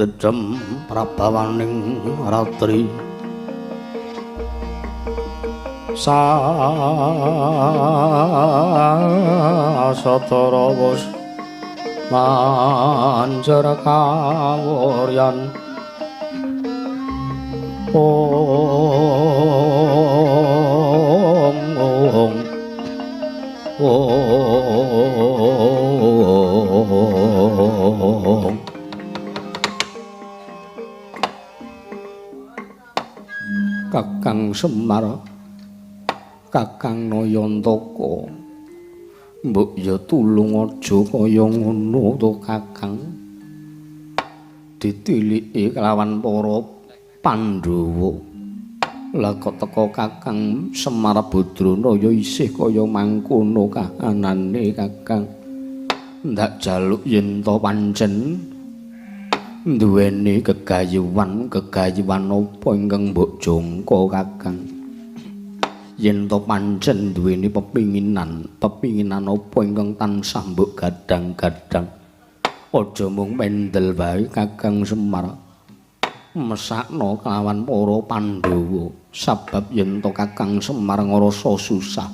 Dedem prabawaning ratri satara wus manjer kawuryan Kakang Semar Kakang Nayantaka mbok ya tulung aja kaya ngono to Kakang ditiliki kelawan para Pandhawa lah kok teka Kakang Semar Badranaya isih kaya mangkono kahanane Kakang ndak jaluk yen to pancen duweni gegayuhan apa ingkang mbok jangka Kakang yen to pancen duweni pepinginan apa ingkang tansah mbok gadang-gadang aja mung mendel wae Kakang Semar mesakno kelawan para Pandhawa sabab yen to Kakang Semar ngrasa susah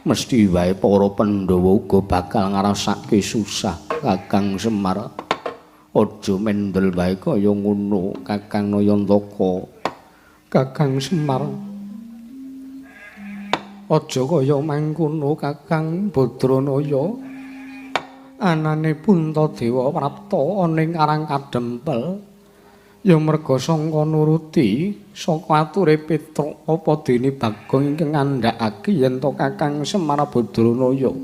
mesti wae para Pandhawa uga bakal ngrasake susah Kakang Semar aja mendel wae kaya ngono Kakang Nayantaka Kakang Semar aja kaya mangkono Kakang Badranaya anane Puntadewa prapta ana ing Karang Kadempel ya merga sangka nuruti saka ature Petruk apa dene Bagong ingkang ngandhakake yen to Kakang Semar Badranaya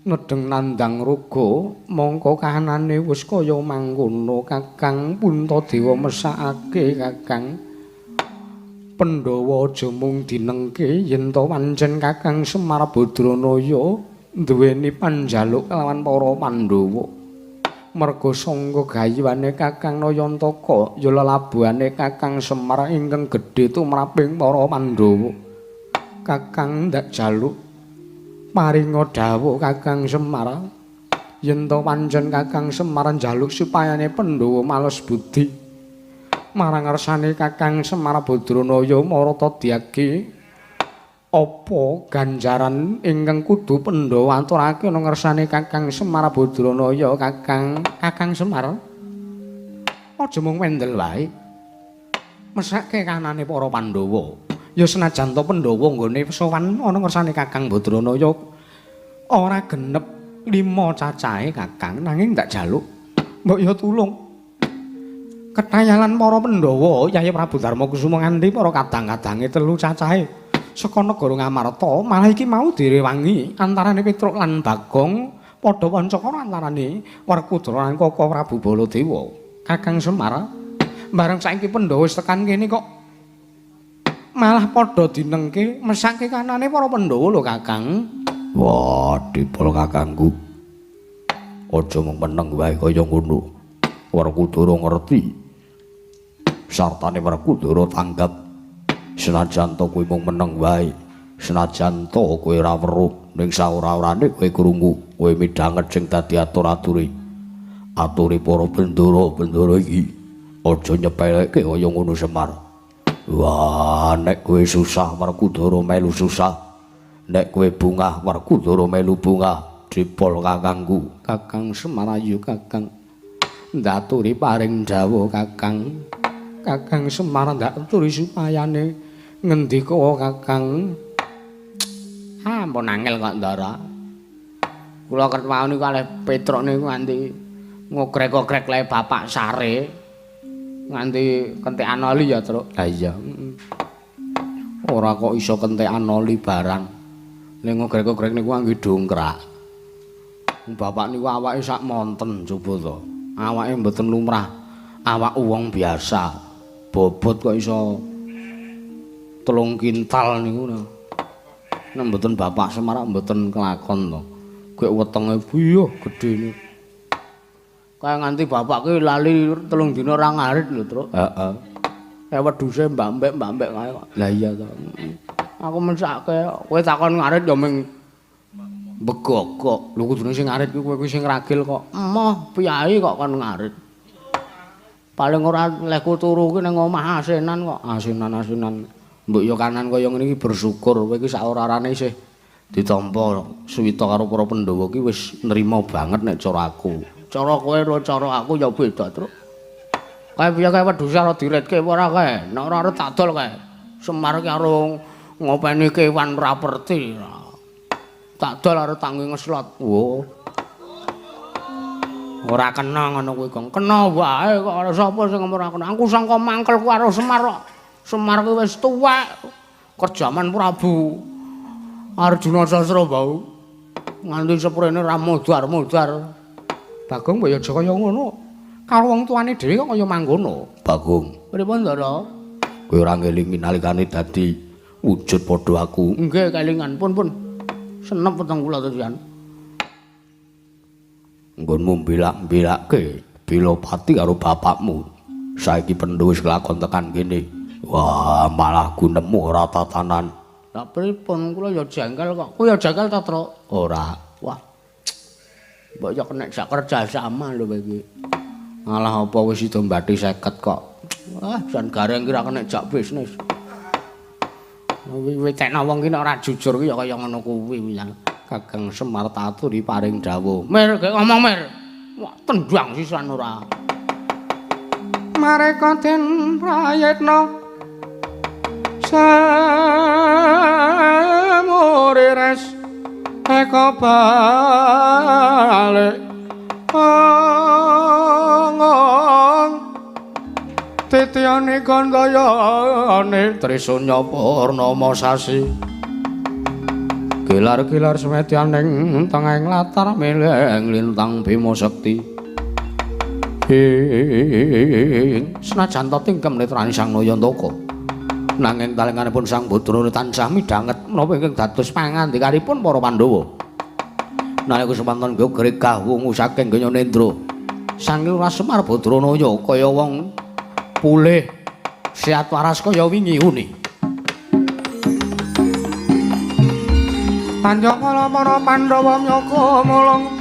ngedeng nandang ruga mongko kahanane wis kaya mangkono Kakang Puntadewa mesakake Kakang Pandhawa aja mung dinengke yen to pancen Kakang Semar Badranaya duweni panjaluk kelawan para Pandhawa merga sangga gayuhane Kakang Nayantaka ya lelabuhane Kakang Semar ingkang gedhe tumraping para Pandhawa Kakang ndak jaluk paringa dawuh Kakang Semar yen to pancen Kakang Semar njaluk supayane Pandhawa males budi marang ngersane Kakang Semar Badranaya marata diake apa ganjaran ingkang kudu Pandhawa aturake ana ngersane Kakang Semar Badranaya Kakang Semar aja mung wendel wae mesake kanane para Pandhawa ya senajan to Pandhawa nggone sowan ana ngersane Kakang Badranaya ora genep 5 cacahe Kakang nanging ndak jaluk mbok ya tulung ketayalan para Pandhawa Yayi Prabu Darmakusuma nganti para kadang-kadange 3 cacahe saka negara Ngamarta malah iki mau direwangi antarane Petruk lan Bagong padha wancakara antarane Werkudara lan Kaka Prabu Baladewa Kakang Semar bareng saiki Pandhawa wis tekan kene kok malah padha dinengke mesake kanane para Pandhawa lho Kakang. Wah, dipol kakangku. Aja mung meneng wae kaya ngono. Werkudara ngerti. Sartane Werkudara tanggap. Senajan to kowe mung meneng wae, senajan to kowe ora weruh, ning saora-orane kowe krungu, kowe midhanget sing dadi atur-ature. Ature para bendara-bendara iki aja nyepelekke kaya ngono Semar. Wah, nek kowe susah Werkudara melu susah. Nek kowe bungah Werkudara melu bungah dipol kakangku. Kakang Semarayu Kakang ndaturi paring dawuh Kakang. Kakang Semar ndaturi supayane ngendika Kakang. Ampun angel kok Ndara. Kula ketemu niku kalih Petruk niku nganti ngogrek-ogrek le Bapak Sare. Nganti kentekan oli ya, Truk. Ha iya. Ora kok iso kentekan oli barang. Ning ngogrek-ogrek niku angge dongkrak. Bapak niku awake sak monten coba to. Awake mboten lumrah. Awak wong biasa. Bobot kok iso 3 kintal niku. Nek mboten Bapak Semar mboten kelakon to. Gek wetenge biyuh gedene. Kaya nganti bapak ki lali 3 dina ora ngarit lho, Truk. Heeh. Kayak wedhuse mbambek-mbambek kae kok. Lah iya to. Aku mesake kowe takon ngarit ya ming begogok. Lho kudune sing ngarit kuwi kowe sing ragil kok. Emoh piyai kok kon ngarit. Paling ora leku turu ki ning omah asinan kok. Asinan-asinan. Mbok ya kanan kaya ngene iki bersyukur kowe iki sak ora-arane isih ditampa suwita karo para Pandhawa ki wis nrimo banget nek cara aku. Cara kowe karo cara aku ya beda, Truk. Kae piye kae wedhus ora diretke ora kae. Nek ora arep tak dol kae. Semar ki karo ngopeni kewan raperti. Tak dol arep tanggo ngeslot. Wo. Ora kena ngono kuwi, Gong. Kena wae kok ora sapa sing ora kena. Aku sangka mangkel ku karo Semar kok. Semar kuwi wis tuwek. Kerjaman Prabu Arjuna Sasrabau. Nganti seprene ra modar-modar. Bagong mbok ya aja kaya ngono. Karo wong tuane dhewe kok kaya mangkono. Bagong. Pripun, Ndara? Kowe ora ngelingi nalikane dadi wujud padha aku. Nggih, kelingan. Pun. Senep weteng kula tedian. Nggonmu mbelak-mbelakke Bilopati karo bapakmu. Saiki Pandhawa wis kelakon tekan kene. Wah, malah gunemu ora tatanan. Lah pripun kula ya jengkel kok. Kowe ya jengkel ta, Truk? Ora. Wah. Mbok ya kena sak kerja sama lho kowe iki. Alah apa wis sida mbathi 50 kok. Wah, jan gareng ki ra kena jak bisnis. Wiwitekna wong ki nek ora jujur ki ya kaya ngono kuwi wisan. Kakang Semar taturi paring dawuh. Mir, gek ngomong Mir. Wah, tendang sisan ora. Mareka den prayitna samore res eka balik ngong titiane gandayane Trisanya Purnama sasi gelar-gelar semedyaning tengahing latar mileng lintang Bima Sekti senajan to tingkem netrani Sang Nayantaka nanging talenganipun Sang Badrana tansah midhanget menapa ingkang dados pangandikanipun para Pandhawa. Nalika semanten gegregah wungu saking Ganya Nendra, Sang Hyang Semar Badranaya kaya wong pulih sehat waras kaya wingi uni. Panjangkala para Pandhawa nyaka mulung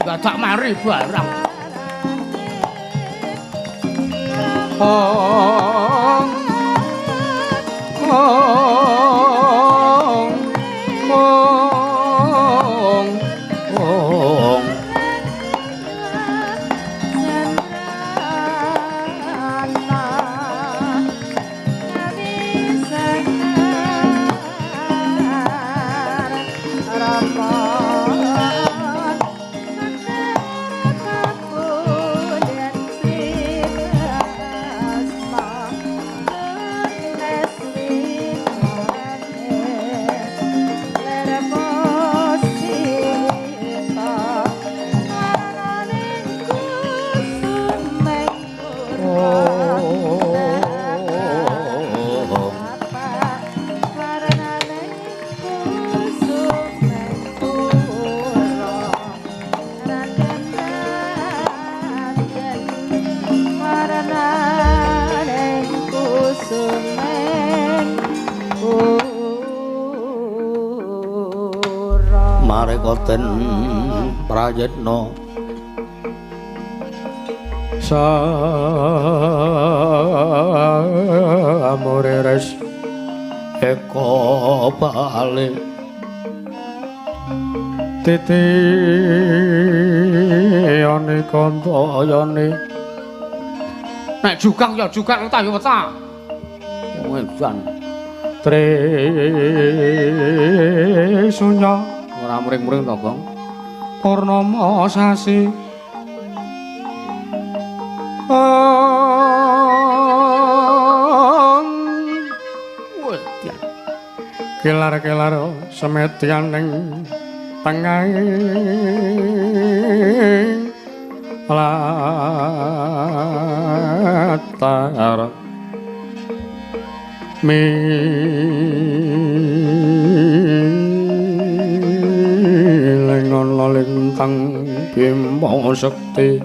dadak mari barang. Marekoten prayitna samure res eko bali titi ane kantayane nek jugang ya jugang ta ya weta wedan Trisnya ora muring-muring to, Bang. Purnama sasi. Kelar-kelar semedyan ning tengahing latar lengon lintang bimba sekti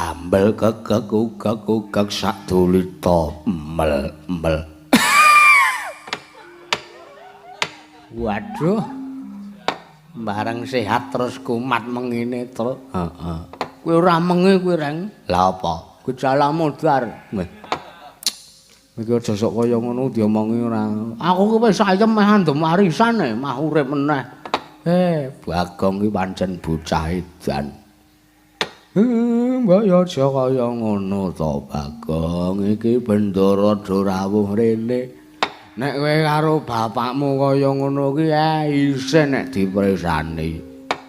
ambel kekek sadulita mel. Waduh. Bareng sehat terus kumat mengine terus. Heeh. Kowe ora mengi kowe, Reng. Lah apa? Gejalamu dar. Iki aja sok kaya ngono diomongi ora. Aku ki wis ayem meh andem warisan mah urip meneh. Bagong ki pancen bocah edan. Mbak ya aja kaya ngono to, Bagong. Iki bendara do rawuh rene. Nek kowe karo bapakmu kaya ngono ki isin nek dipresani.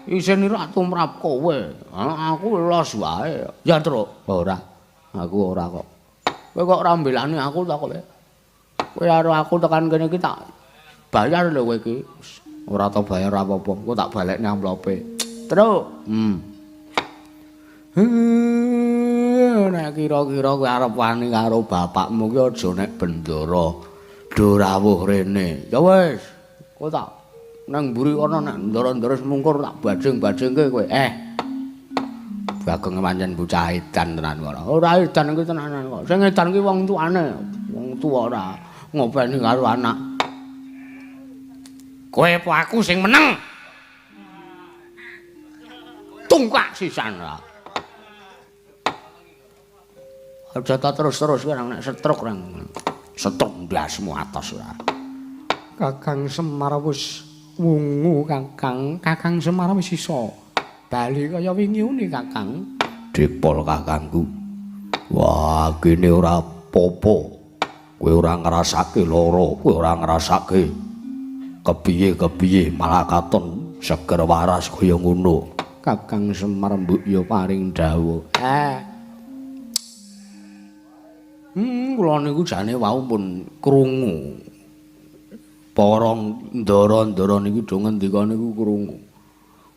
Isin ora tumrap kowe. Aku los wae. Ya, Truk. Ora. Aku ora kok. Kowe kok ora mbelani aku ta kowe? Kowe karo aku tekan kene iki tak bayar lho kowe iki. Ora tau bayar apa-apa. Kowe tak balekne amplope. Truk. Nek kira-kira kowe arep wani karo bapakmu ki aja nek bendara do rawuh rene. Ya wis, kowe tak nang mburi kono nek ndara-ndara semungkur tak bajing-bajingke kowe. Bagong pancen bocah edan tenan kok. Ora edan iki tenanan kok. Sing edan ki wong tuane. Wong tuwa ora ngopeni karo anak. Kowe apa aku sing meneng? Tungkak sisan ra. Aja terus-terus kan nek setruk rang. Setruk ndasmu atos ora. Kakang Semar wis wungu Kakang. Kakang Semar wis iso bali kaya wingi uni Kakang. Dipol kakangku. Wah, kene ora apa-apa. Kowe ora ngrasake lara, kowe ora ngrasake kepiye-kepiye malah katon seger waras kaya ngono. Kakang Semar mbok ya paring dawuh. Kula niku jane wau pun krungu. Para ndara-ndara niku do ngendika niku krungu.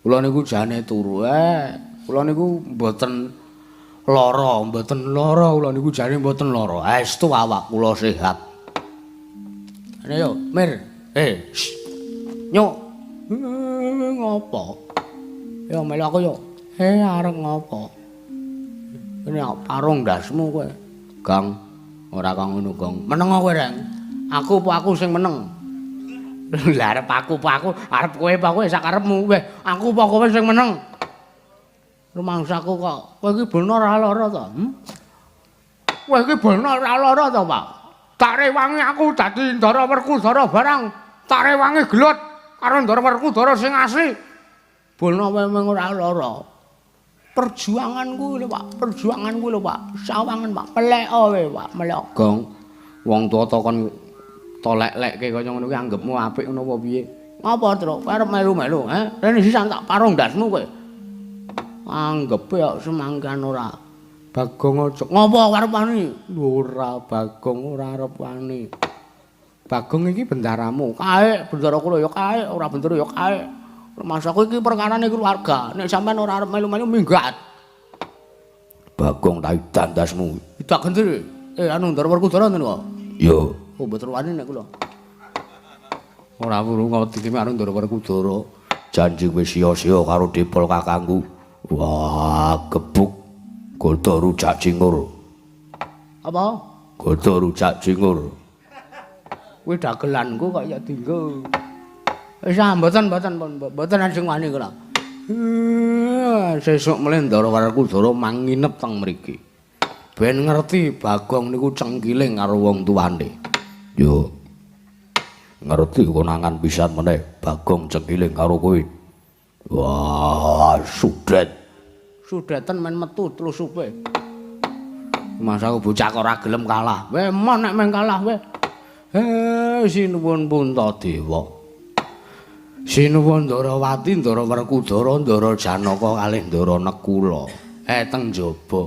Kula niku jane turu. Kula niku mboten lara, kula niku jane mboten lara. Estu awak kula sehat. Ayo, Mir. Nyuk. Ngopo? Ya melu aku yo. Arep ngopo? Ini parung ndasmu kowe. Gang, ora kang ngono, Gong. Meneng kowe, Reng. Aku sing meneng. Lah arep aku, arep kowe apa kowe sak karepmu. Weh, aku apa kowe sing meneng? Rumangsaku kok. Kowe iki bener ora lara to? Kowe iki bener ora lara to, Pak? Tak rewangi aku dadi Ndara Werkudara barang. Tak rewangi gelut karo Ndara Werkudara sing asli. Bono memang ora lara. Perjuanganku lho, Pak. Perjuanganku lho, Pak. Sawangen, Pak. Melek wae, Pak. Melek. Gong. Wong tuwa to kon tolek-lekke kaya ngono kuwi anggepmu apik ngono apa piye? Ngapa, Truk? Arep melu-melu, Rene sisan tak parung ndasmu kowe. Anggepe kok semangkan ora. Bagong aja. Ngapa karepane? Ora, Bagong ora arep wani. Bagong iki bendaramu. Kae, bendara kula ya kae, ora bendara ya kae. Masaku iki perkarane keluarga. Nek sampean ora arep melu-melu minggat. Bagong tak dandasmu. Tak gendri. Anu Ndara Werkudara ngono kok. Yo. Oh, mboten wani nek kula. Ora perlu ngawedi ki karo Ndara Werkudara. Janji wis sia-sia karo Dipol kakangku. Wah, gebuk godo rujak cingur. Apa? Godo rujak cingur. Kuwi dagelanku kok ya dinggo. Wis mboten ajeng wani kula. Sesuk mleh Ndara Werkudara manginep teng mriki. Ben ngerti Bagong niku cengkiling karo wong tuwane. Yo. Ngerti konangan pisan meneh Bagong cengkiling karo kowe. Wah, sudet. Sudeten men metu tlusupe. Masa aku bocah kok ora gelem kalah. Weh, mon nek meng kalah weh. Sinuwun Puntadewa. Sinuwun Ndarawati, Ndara Werkudara, Ndara Janaka kalih Ndara Nekula. Teng jaba.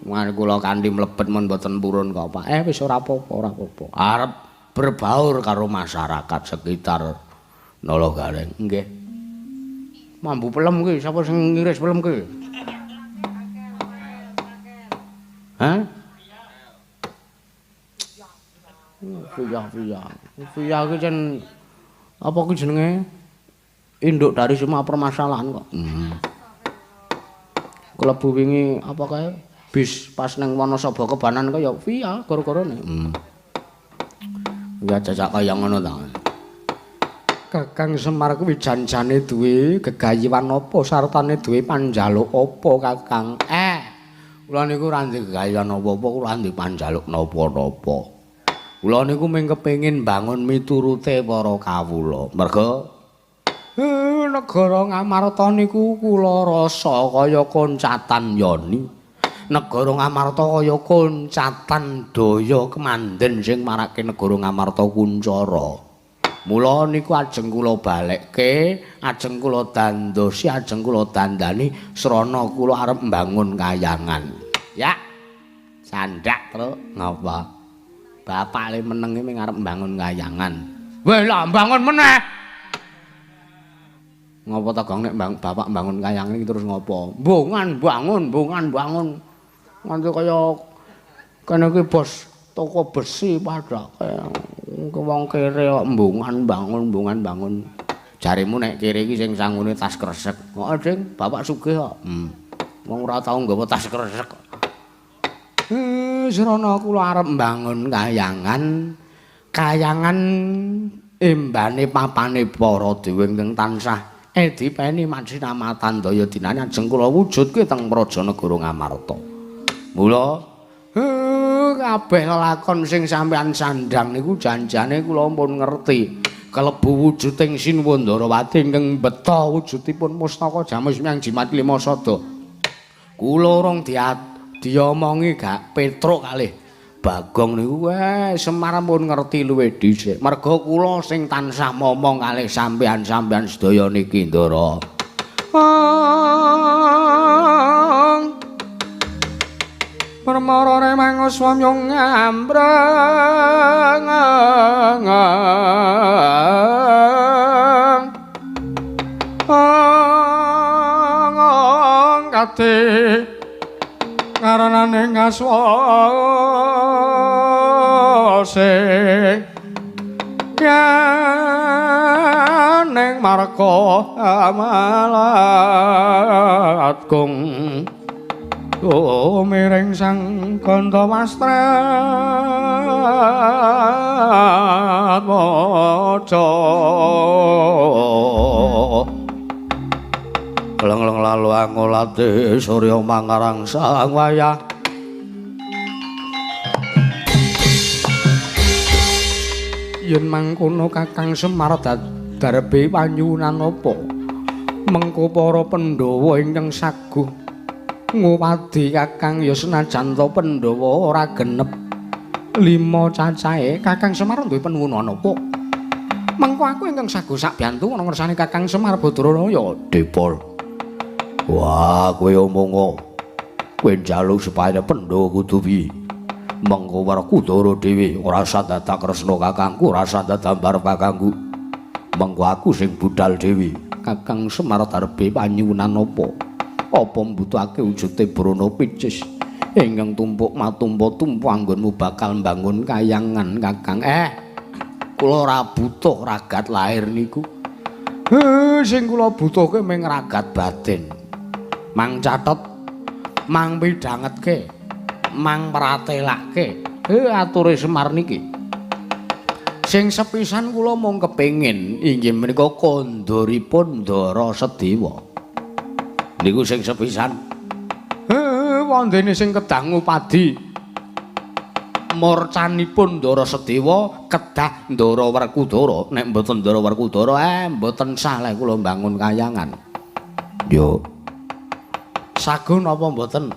Mangane kula kanthi mlebet men mboten purun kok, Pak. Wis ora apa-apa, ora apa-apa. Arep berbaur karo masyarakat sekitar Nalagareng. Nggih. Mambu pelem ki, sapa sing ngiris pelem ki? Hah? Via ki jen apa ki jenenge? Induk dari semua permasalahan kok. Klebu wingi apa kae? Bis pas nang Wonosobo Kebanan kaya via gara-garane. Ya jajak kaya ngono ta. Kakang Semar kuwi janjane duwe gegayiwan apa sartane duwe panjaluk apa Kakang? Kula niku ora ndek gegayiwan apa-apa, kula ndek panjaluk napa-napa. Kula niku mung kepengin bangun miturute para kawula. Merga negara Ngamarta niku kula rasa kaya koncatan yoni. Negara Ngamarta kaya koncatan daya kemanden sing marake negara Ngamarta kuncara. Mula niku ajeng kula balekke, ajeng kula dandosi, ajeng kula dandani srana kula arep mbangun kayangan. Ya. Sandak, Truk. Ngapa? Bapak le menenge ming arep mbangun kayangan. Weh, lah mbangun meneh. Ngapa ta, Gong, nek bapak mbangun kayangan iki terus ngapa? Mbongan bangun. Nganti kaya kene iki bos toko besi padha kaya wong kere kok mbungan bangun. Jarimu nek kere iki sing sangune tas kresek. Kok Ding, bapak sugih kok. Wong ora tau nggawa tas kresek. Srana kula arep mbangun kayangan embane papane para dewa ingkang tansah dipeni mansinamatan daya dinane ajeng kula wujudke teng Prajanagara Ngamarta. Mula kabeh lakon sing sampeyan sandhang niku janjane kula pun ngerti. Kalebu wujuding Sinuwandarawati ingkang beta wujudipun Mustaka Jamus Miyang Jimat Lima Sada. Kula urung diomongi gak Petruk kalih Bagong niku Semar pun ngerti luwih dhisik. Merga kula sing tansah momong kalih sampeyan sedaya niki Ndara. Permara remang swamyong ngambrang kate ngaranane ngaswase yaneng marga amalatgung miring sang Gandawastra maca leng-leng lalu angolate surya mangarang sang wayah yen mangkono Kakang Semar darbe panyuwunan apa mengko para Pandhawa ingkang saguh nguwadi Kakang ya senajan to Pandhawa ora genep 5 cacahe Kakang Semar duwe penuwunan apa mengko aku ingkang saguh sak biyantu ana ngersane Kakang Semar Badranaya Dipol. Wah, kowe omong kowe njaluk supaya Pandhawa kudu piye? Mengko Werkudara dhewe ora sadadak Kresna kakangku, ora sadadak barep kakangku. Mengko aku sing budal dhewe. Kakang Semar darbe panyuwunan apa? Apa mbutuhake wujude brana picis ingkang tumpuk matumpa-tumpa anggonmu bakal mbangun kayangan Kakang. Kula ora butuh ragat lahir niku. Sing kula butuhke mung ragat batin. Mang catet, mang midhangetke, mang pratelake. Ature Semar niki. Sing sepisan kula mung kepengin inggih menika kandharipun Ndara Sedewa. Niku sing sepisan. Wondene sing kedang upadi. Morcanipun Ndara Sedewa kedah Ndara Werkudara. Nek mboten Ndara Werkudara mboten saleh kula mbangun kayangan. Yo. Saguh napa mboten?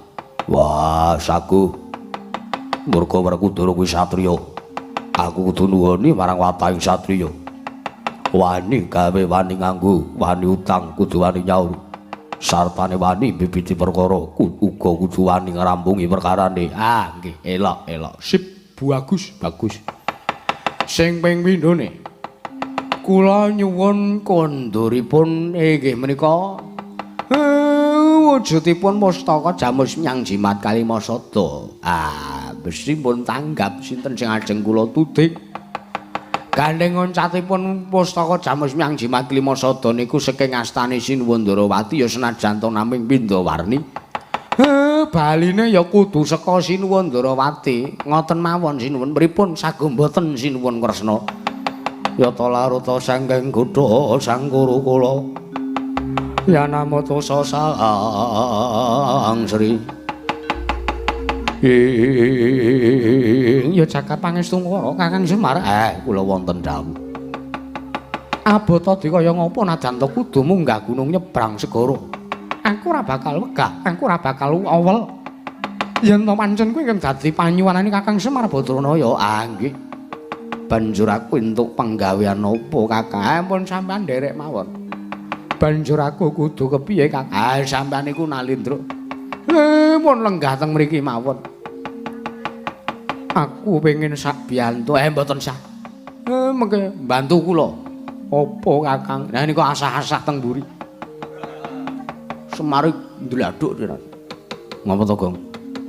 Wah, saguh. Murga Werkudara kuwi satriya. Aku kudu nuwuni marang watahing satriya. Wani gawe wani nganggo, wani utang kudu wani nyaur. Sartane wani bibiti perkara uga kudu wani ngrampungi perkarane. Nggih, elok. Sip, bagus. Sing ping pindhone. Kula nyuwun kondhoripun inggih menika wujudipun Mustaka Jamus Miyang Jimat Kalimasada. Besi pun tanggap sinten sing ajeng kula tuding. Gandeng oncatipun Pustaka Jamus Miyang Jimat Kalimasada niku saking astane Sinuwandarawati ya senajan to naming Pindawarni. Baline ya kudu saka Sinuwandarawati. Ngoten mawon sinuwun pripun saguh mboten sinuwun Kresna. Yata laruta sanggeng kutha sang guru kula. Yanamata Sang Sri. Ya jagat pangestu Kakang Semar. Kula wonten dawuh. Abota dikaya ngapa najan to kudu munggah gunung nyebrang segara. Aku ora bakal wegah, aku ora bakal awel. Yen to pancen kuwi ingkang dadi panyuwanane Kakang Semar Badranaya. Nggih. Banjur aku entuk penggawean apa Kakang? Ampun sampean nderek mawon. Banjur aku kudu kepiye Kang? Sampean niku Nalindra. Mun lenggah teng mriki mawon. Aku pengin sak biyantu, mboten sah. Mengke bantu kula. Apa Kakang? Nah niku asah-asah teng mburi. Semar ndladuk Rat. Ngapa to, Gong?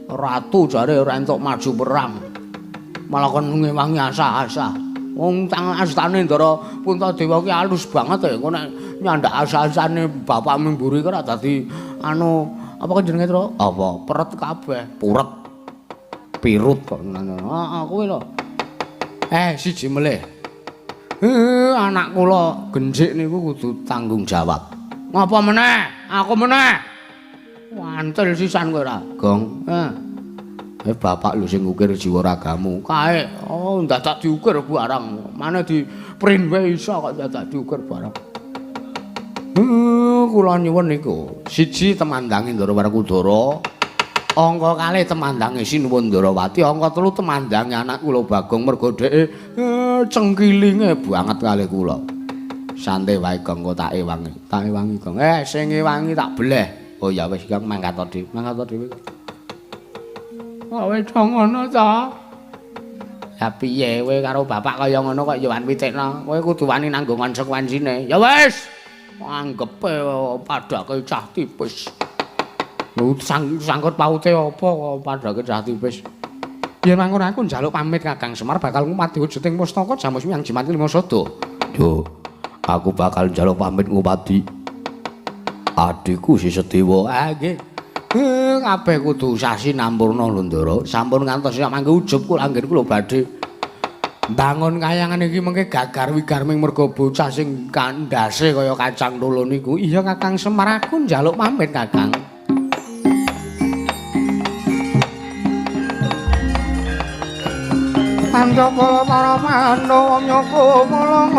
Ratu jare ora entuk maju perang. Malah kon ngewangi asah-asah. Wong tang astane Ndara Puntadewa ki alus banget ya. Engko nek nyandak asa-asane bapakmu mburi ki ora dadi anu apa jenenge Tru? Apa? Peret kabeh. Puret. Pirut kok. Heeh, kowe lho. Siji melih. Anak kula genjik niku kudu tanggung jawab. Ngapa meneh? Aku meneh. Wantel sisan kowe ora, Gong. Bapak lho sing ngukir jiwa ragamu. Kae, dadak diukir barang. Mane diprint wae iso kok dadak diukir barang. Kula nyuwun niku, siji temandange Ndara Werkudara, angka kalih temandange Sinuwun Ndarawati, angka telu temandange anak kula Bagong mergo dheke cengkilinge banget kalih kula. Santai wae Gong kok tak ewangi. Tak ewangi Gong. Sing ewangi tak bleh. Oh ya wis Gong mangkat dhewe. Mangkat dhewe. Kok wis ngono ta? Ya piye kowe karo bapak kaya ngono kok ya wan pitikno. Kowe kudu wani nanggung konsekuensine. Ya wis. Anggepe padake cah tipis. Lho sangkut paute apa kok padake cah tipis? Yen mangkon aku njaluk pamit Kakang Semar bakal ngupati wujuting pustaka Jamus Wiyang Jimat Lima Sada. Yo, aku bakal njaluk pamit ngupati adikku si Sedewa. Nggih. Kabeh kudu sasi nampurna lho Ndara. Sampun ngantos sak mangke ujub kula anggen kula badhe bangun kayangan iki mengke gagar wigarming mergo bocah sing kandhase kaya kacang tolo niku. Iya Kakang Semar aku njaluk pamit Kakang. Panjapa para Pandhawa nyoko mulung.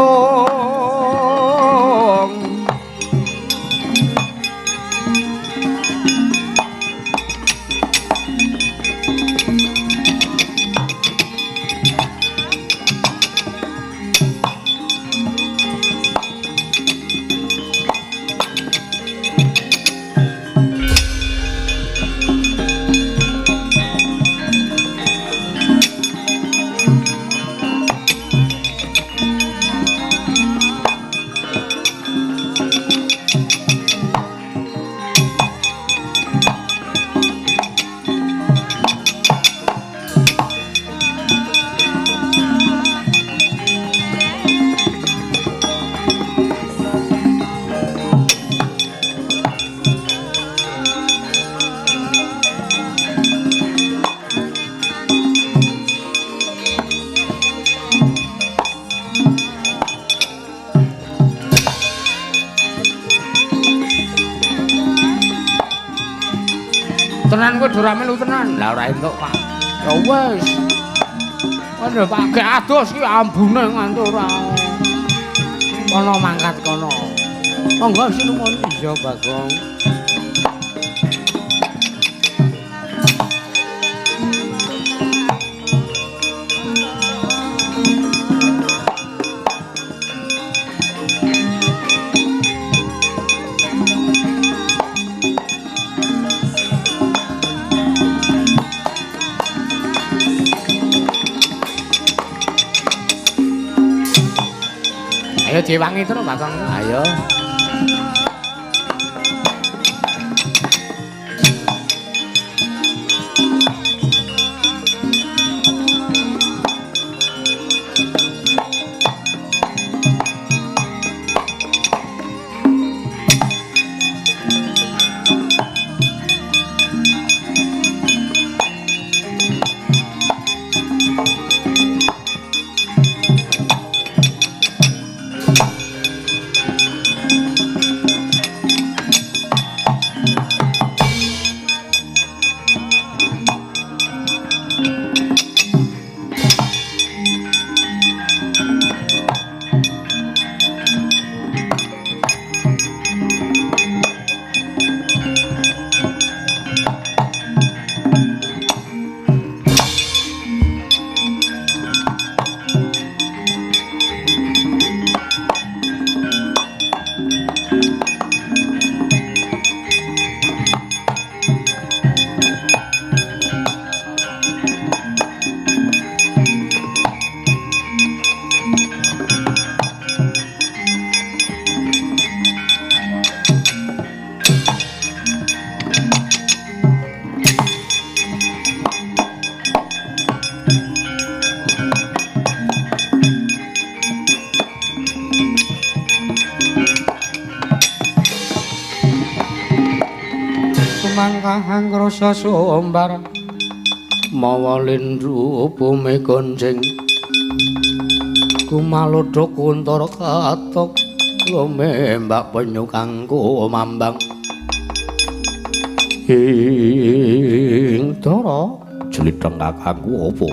Tenan kowe ora melu tenan. Lah ora entuk, Pak. Ya wis. Ana Pak gek ados ki ambune ngantuk ora. Kono mangkat kono. Monggo sinuwun iya Bagong. Ayo diwangi terus Bagong. Ayo. kang rasa sombar mawa lindru bumi gonjing kumalodok kuntara katok lumembak penyu kanggo mambang ing dara jlitheng kakangku apa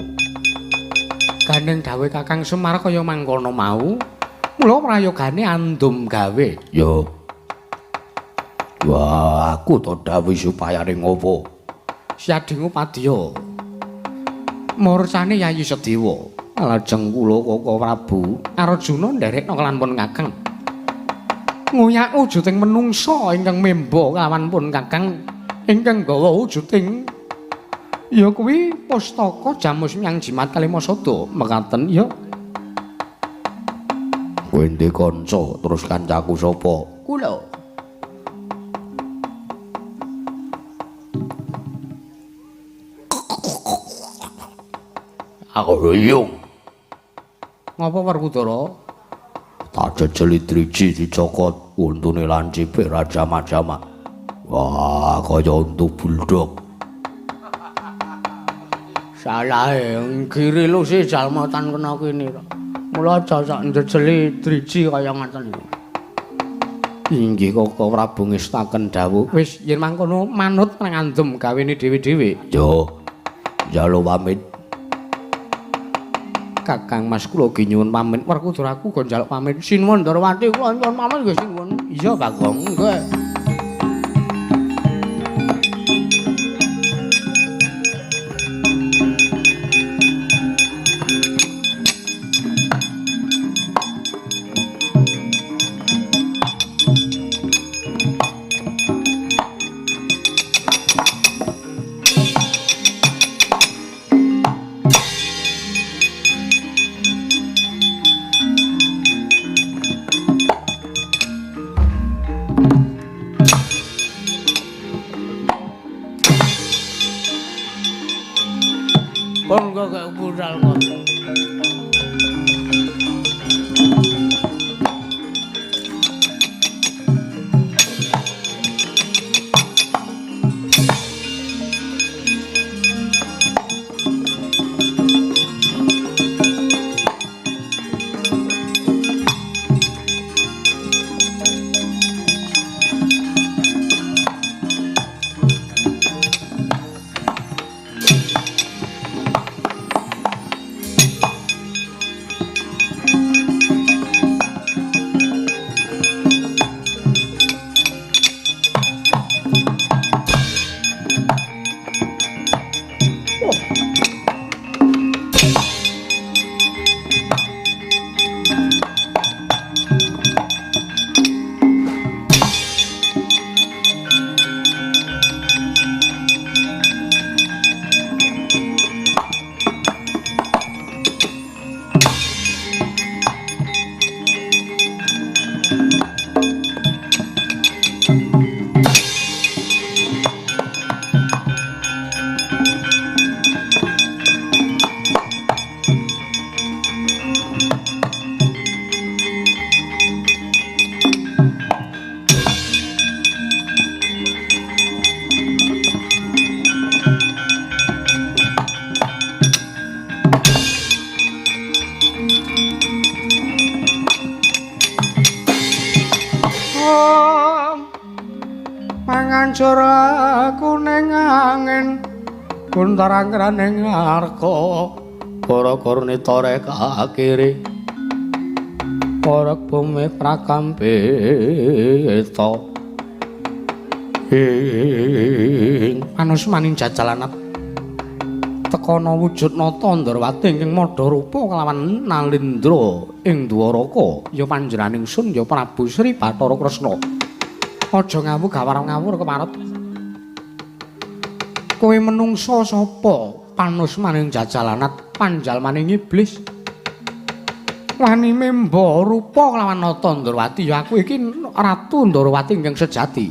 gandeng dawuh Kakang Semar kaya mangkono mau mula prayogane andum gawe ya wah aku to dawuh supaya ning apa Syading Upadya mursane Yayi Sedewa lajeng kula Koko Prabu Arjuna nderekna kelan pun Kakang nguyak wujuding menungsa ingkang memba kelawan pun Kakang ingkang gawa wujuding ya kuwi pustaka Jamus Myang Jimat Kalimasada mekaten ya kowe ndek kanca terus kancaku sapa kula aku ruyung ngapa Werkudara tak jejeli driji dicokot untune lancipik rajama-jama wah kaya untu buldog salah kiri lu sih jalmatan kena kini mula aja sak jejeli driji kaya ngaten inggih Koko Prabu ngestaken dawuh wis yen mangkono manut nang andem gawene dhewe-dhewe yo njaluk pamit Kakang Mas kula gi nyuwun pamit Werkudara aku go njaluk pamit sinuwun Ndarawati kula nyuwun pamit nggih sinuwun iya Kakang nggih pun kok budal kok mangancur aku ning angin kuntarangkraning arka para-para nitare kakiri para bumi prakampita ing panusmaning jajalanat tekana wujud nata Ndarawati ingkang madha rupa kelawan Nalindra ing Dwaraka ya panjenenganing sun ya Prabu Sri Bathara Kresna aja ngawur gawar-ngawur keparut kowe menungsa sapa panusmaning jajalanat panjalmaning iblis wani memba rupa kelawan nata Ndarawati ya aku iki Ratu Ndarawati ingkang sejati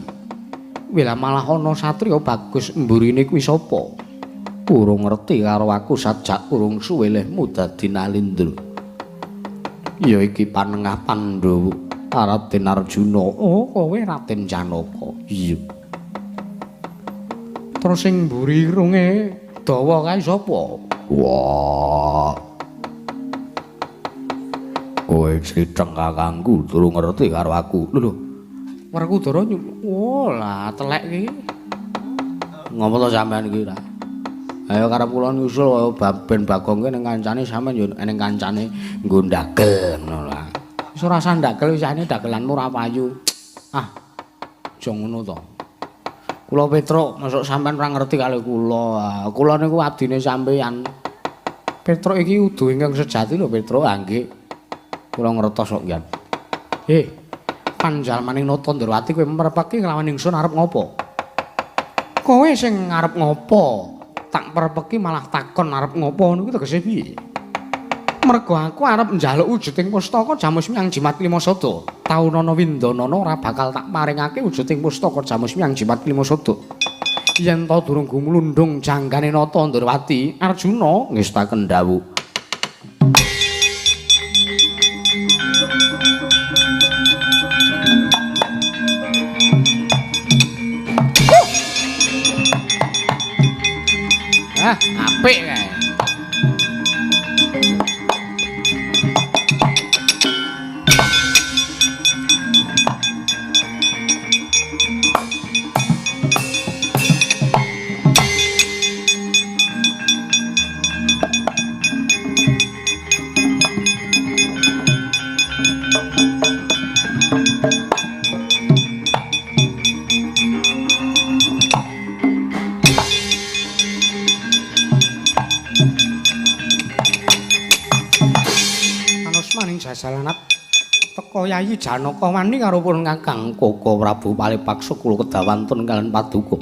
wila malah ana satriya bagus mburine kuwi sapa urung ngerti karo aku sajak urung suwe lehmu dadi Nalindra ya iki panengah Pandhawa Raden Arjuna oh kowe Raden Janaka iya Terus sing mburi irunge dawa kae sapa? Wah. Kowe criteng kakangku durung ngerti karo aku. Lho. Werkudara lah telek iki. Ngopo to sampean iki ra? Ayo karep kula nyusul ben Bagong ki ning kancane sampean yo ning kancane nggo ndagel ngono lah. Wis ora usah ndagel wisane dagelanmu ora payu. Ah. Aja ngono to. Kula Petruk, masuk sampean ora ngerti kali kula. Kula niku adine sampean. Petruk iki udu ingkang sejati lho Petruk, nggih. Kula ngertos kok nggih. Panjalmaning Nata Ndrawati kowe merepeki nglawan ingsun arep ngopo? Kowe sing arep ngopo? Tak perpeki malah takon arep ngopo niku tegese piye? Mergo aku arep njaluk wujuding pustaka Jamus Miyang Jimat Klimasada. Taunana Windanana ora bakal tak paringake wujuding pustaka Jamus Miyang Jimat Klimasada. Yen ta durung gumlundung janggane Nata Ndrawati, Arjuna ngestaken dawuh. Apik kae. Jasalanat teka Yayi Janaka wani karo pun Kakang Koko Prabu Palipaksa kula kedawantun kaliyan Paduka.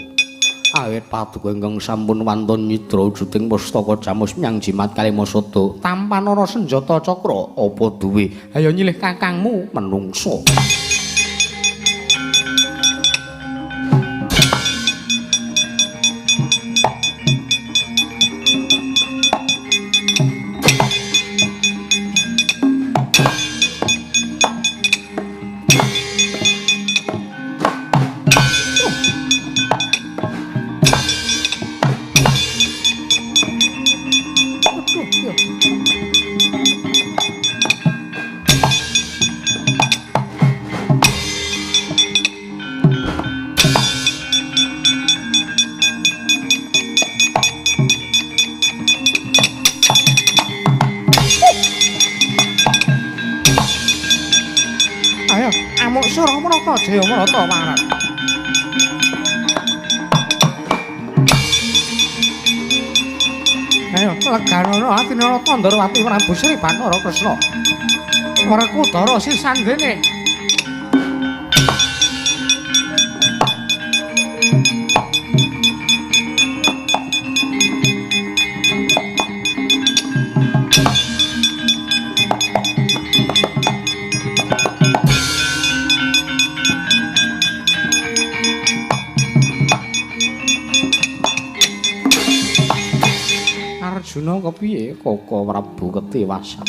Awit Paduka ingkang sampun wantun nyidra wujuding pustaka Jamus Miyang Jimat Klimasada tanpa ana senjata cakra apa duwe. Ayo nyilih kakangmu menungso. Jaya Marata Marat. Ayo leganono atine Nata Ndrawati Prabu Sri Bathara Kresna. Werkudara sisandene. Arjuna kepiye Koko Prabu ketewasan?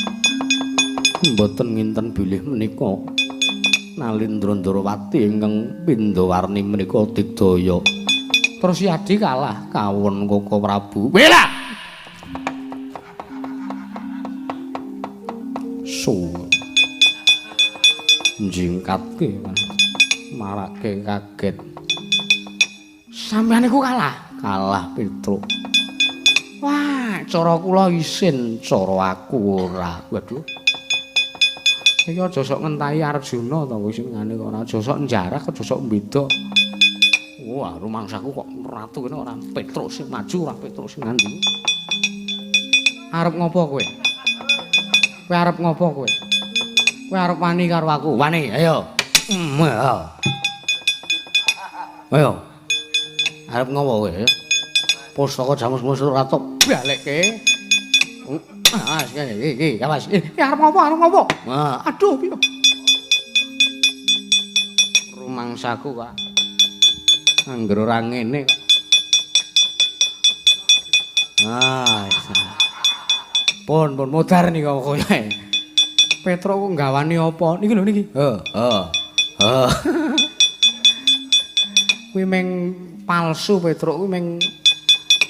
Mboten nginten bilih menika Nalindra Ndrawati ingkang Pindawarni menika digdaya. Terus Yadi kalah kawon Koko Prabu. Bela! Njingkatke marake kaget. Sampeyan iku kalah Petruk. Wah, cara kula isin, cara aku ora. Waduh. Iki aja sok ngentahi Arjuna to wis ngene kok ora aja sok njarak, aja sok mbeda. Wah, rumangsaku kok ratu kene ora Petruk sing maju, ora Petruk sing ngandi. Arep ngopo kowe? Kowe arep ngopo kowe? Kowe arep wani karo aku? Wani, ayo. Ayo. Arep ngopo kowe? Pustaka Jamus Ratu balekke. Ah, iki, awas. Arep ngopo? Aduh, piye? Rumangsaku kok angger ora ngene kok. Ah, pun modar nih kok kowe. Petruk kok nggawani apa? Niki lho niki. Kowe kuwi meng palsu Petruk kuwi meng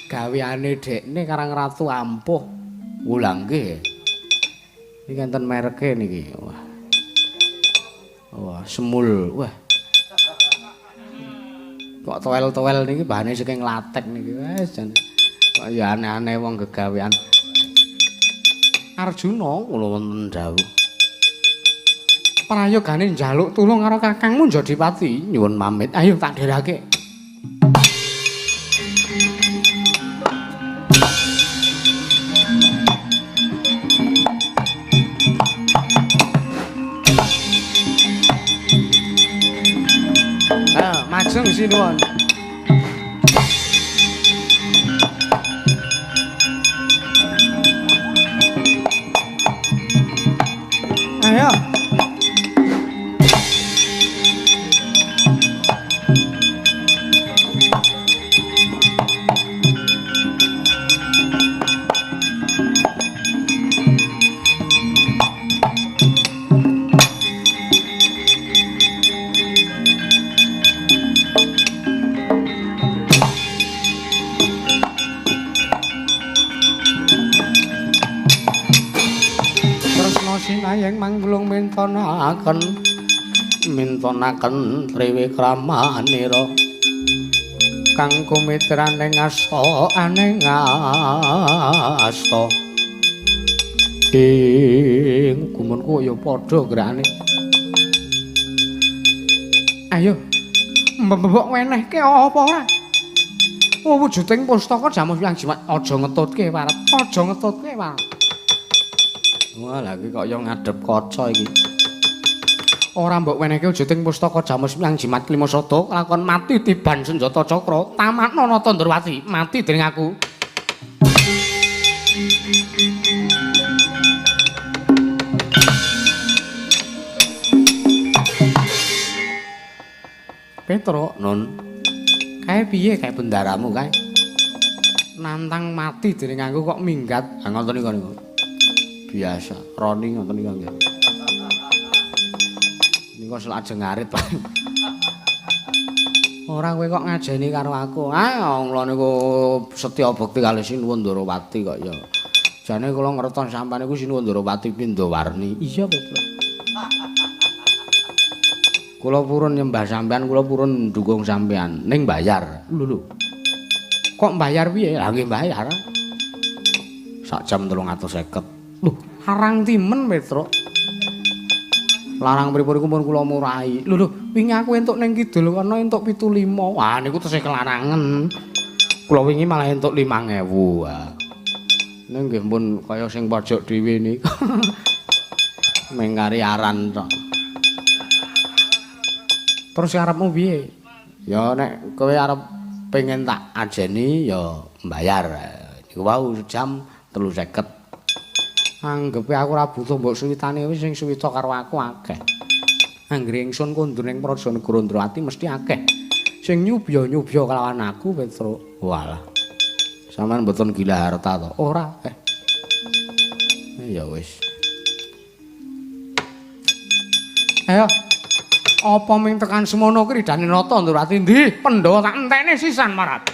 gaweane dekne Karang Ratu ampuh. Wulang nggih. Iki enten mereke niki. Wah. Wah, semul. Wah. Kok toel-toel niki bahane saking latek niki. Wes jan. Kok ya aneh-aneh wong gegawean. Arjuna kula wonten dawuh. Prayogane njaluk tulung karo kakangmu Jodipati. Nyuwun pamit. Ayo tak dherake. Majeng sinuwun. Ayo. Sinayeng manggulung mintonaken triwikramanira kang kumitraning asta aning asta ing gumunku ya padha grakane. Ayo mbok wenehke apa ora? Wujuding pustaka Jamus Hyang Jimat aja ngetutke warep, aja ngetutke warep. Wah, lagi kok yo ngadep kaca iki. Ora mbok wenehke wujuding pustaka Jamus Hyang Jimat Klimasada lakon mati tiban senjata cakra tamakna nata Ndrawati mati dening aku. Petruk, Nun. Kae piye kae bendaramu kae? Nantang mati dening aku kok minggat. Ha ngoten niku. Biasa, Roni ngoten niku nggih. Niku selajeng ngarit, Pak. Ora kowe kok ngajeni karo aku. Kula niku setya bekti kalih Sinuwun Ndrawati kok ya. Jane kula ngertos sampeyan niku Sinuwun Ndrawati Pindawarni. Iya, Petruk. Kula purun nyembah sampean, kula purun ndukung sampean, ning bayar. Lho. Kok bayar piye? Lah nggih bayar. Sak jam 350. Lho, arang timen, Petruk. Larang pripun iku pun kula murahi. Lho, wingi aku entuk ning kidul kono entuk 75. Wah, niku tesih kelarangan. Kula wingi malah entuk 5.000. Wah. Ning nggih pun kaya sing pojok dhewe niku. Mengkari aran tok. Terus arepmu piye? Ya nek kowe arep pengen tak ajeni ya mbayar. Niku wau jam 3.50. Anggepe aku ora butuh mbok suwitane wis sing suwita karo aku akeh. Anggere ingsun kondur ning Prajanegara Ndrawati mesti akeh. Sing nyubya-nyubya kelawan aku Petruk. Walah. Sampeyan mboten gila harta to? Ora. Ya wis. Ayo. Apa ming tekan semono kuwi ridane nata Ndrawati ndi? Pandhawa tak enteni sisan marat.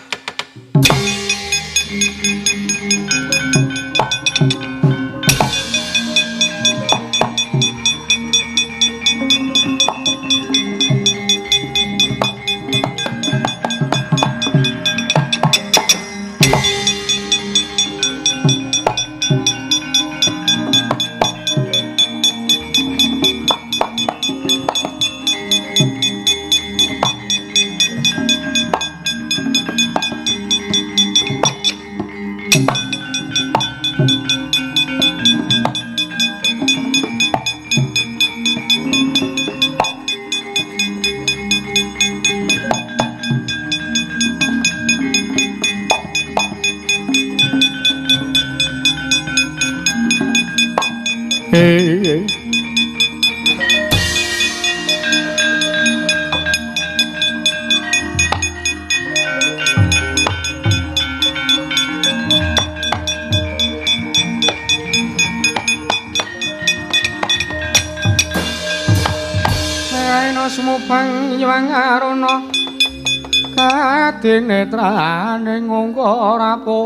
ati netrane ngungkor rapuh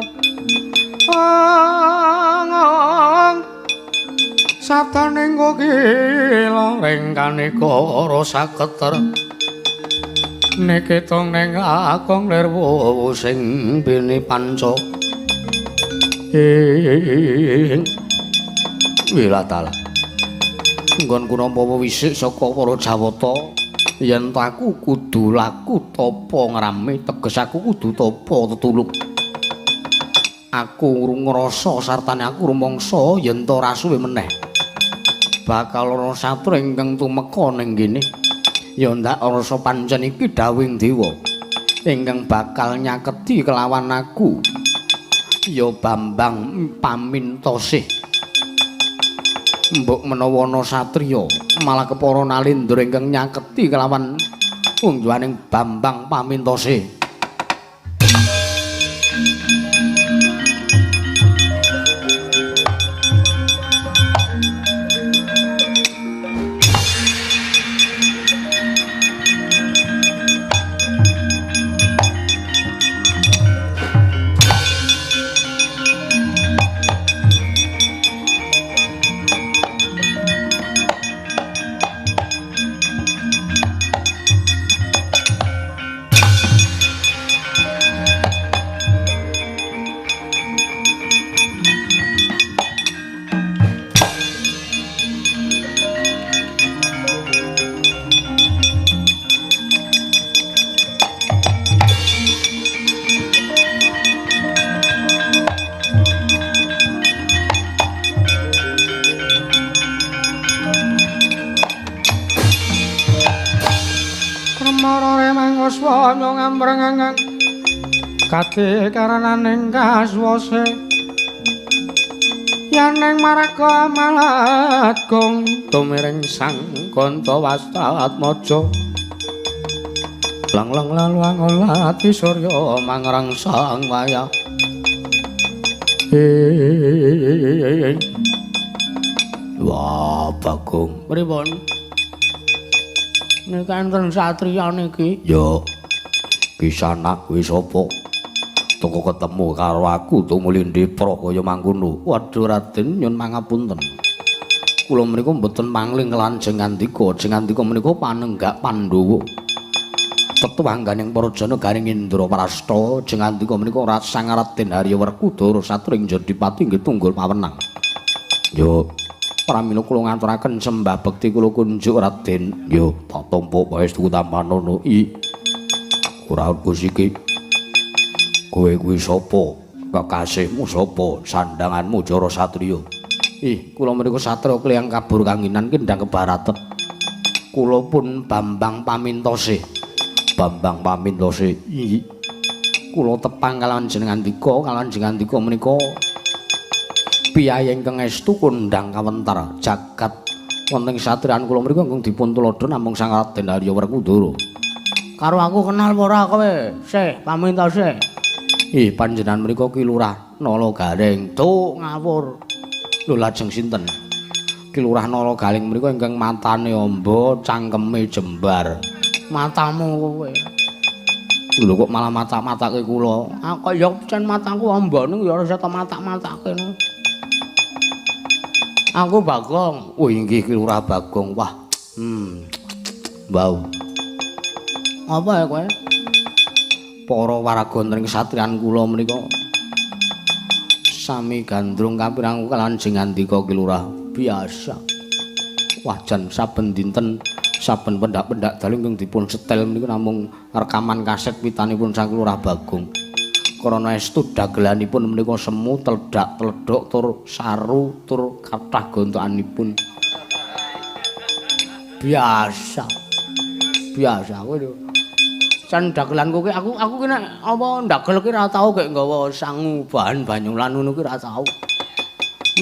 satane gila rengkane karo saketer niki tong ning akong lirwu sing bini panca wilatala nggonku nampa wisik saka para jawata yen aku kudu laku tapa ngrame teges aku kudu tapa tetulung aku ngrasa sartane aku rumangsa yen ta ora suwe meneh bakal ana satru ingkang tumeka ning kene ya ndak rasa pancen iki dawing dewa ingkang bakal nyaketi kelawan aku ya Bambang Pamintosih mbok menawa ana satriya malah kepara Nalendra ingkang nyaketi kelawan ungjuaning Bambang Pamintosih kate karananing kaswase yaning marga malatgung tumiring sang kanta wastatmaja lang-lang laluang lati surya mangrang sang wayah wah Bagong pripun niki enten satriya niki yo Kisanak kuwi sapa toko ketemu karo aku tumuli ndepra kaya mangkono. Waduh Raden nyun mangapunten. Kula menika mboten mangling kelanjeng ngandika, jeng ngandika menika panenggak Pandhawa. Tetuangganing para jana garing Indra Prasta, jeng ngandika menika Sang Raden Haryawerkudara satring Jodipati nggih tunggul pawenang. Yo pramila kula ngaturaken sembah bekti kula kunjuk Raden. Yo tak tampa paestu tampanono ora kusiki kowe kuwi sapa kekasihmu sapa sandanganmu Jara Satriya kula menika satriya kliyang kabur kanginan kendang kebaraten kula pun Bambang Pamintosih Bambang Pamintosih kula tepang kalawan jenengan dika menika piyayi ingkang estu kondang kawentar jagat wonten satriyan kula menika ingkang dipun tuladha namung Sang Raden Haryawerkudara karo aku kenal ora kowe sih Pamintosih panjenengan mriku Ki Lurah Nalagareng tuh ngawur lho lajeng sinten Ki Lurah Nalagaring mriku ingkang matane amba cangkeme jembar matamu kowe lho kok malah matak-matake kula aku ya pancen mataku amba ning ya ora iso matak-matake aku Bagong inggih Ki Lurah Bagong wah bau apa ya kowe para waraga ing satriyan kula menika sami gandrung kapirang kalawan jengandika Ki Lurah biasa wajan saben dinten saben pendak-pendak dalu ingkang dipun setel menika namung rekaman kaset witanipun Sang Lurah Bagong krana estu dagelanipun menika semu teledak-teledok tur saru tur kathah gontokanipun biasa kowe Can dagelan kowe aku ki nek apa ndagel ki ora tau gek nggawa sangu bahan banyulan ngono ki ora tau.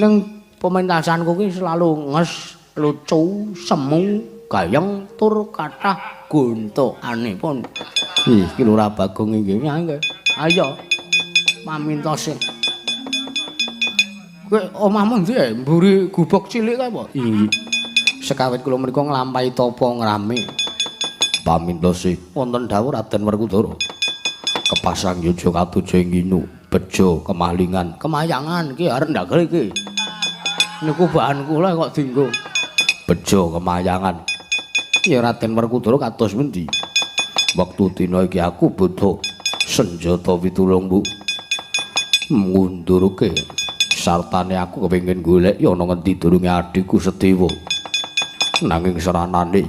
Ning pementasan kowe ki selalu nges, lucu, semu, gayeng tur kathah gontokanipun. Ki Lurah Bagong iki nggih. Ayo. Pamintosih. Kowe omahmu ndi mburi gubuk cilik kae apa? Inggih. Sekawit kula menika nglampahi tapa ngrame. Pamintosih wonten dawuh Raden Werkudara kepasang yojo katujo nginu bejo kemalingan kemayangan iki arep ndagel iki niku bahan kula kok dienggo bejo kemayangan ya Raden Werkudara kados pundi wektu dina iki aku butuh senjata pitulung Bu ngundurke sartane aku kepengin golek ya ana ngendi durunge adikku Sedewa nanging seranane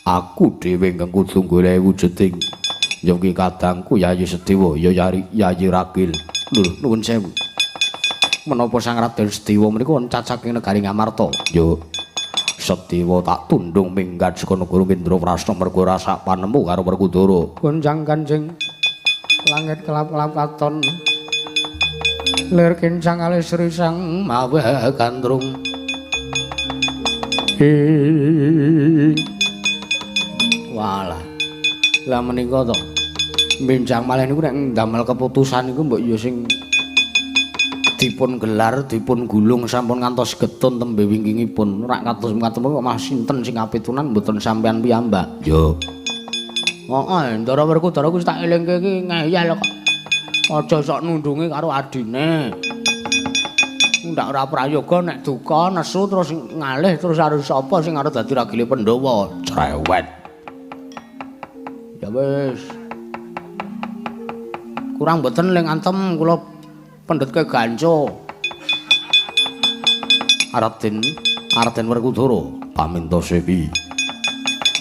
aku dhewe ingkang kudu golek wujuding Yogi kadangku Yayi Sedewa ya Yayi Ragil lho nuwun sewu menapa Sang Raden Sedewa menika cacaking negari Ngamarta yo Sedewa tak tundung minggat saka negara Indraprastha merga rasa panemu karo Werkudara gonjang kanjeng langit kelap-kelap katon lir kincang alis risang mawa gandrung walah lah menika to bincang malih niku nek ndamel keputusan niku mbok ya sing dipun gelar dipun gulung sampun ngantos getun tembe wingkingipun rak kados mekaten kok Mas sinten sing kapitunan mboten sampean piyambak yo heeh Ndara Werkudara ku tak elingke iki ngeyel kok aja sok nundungi karo adine ndak ora prayoga nek duka nesu terus ngalih terus harus sapa sing arep dadi ragile Pandhawa cerewet ya wis kurang mboten ling antem kula pendhetke ganco Raden Werkudara paminta sepi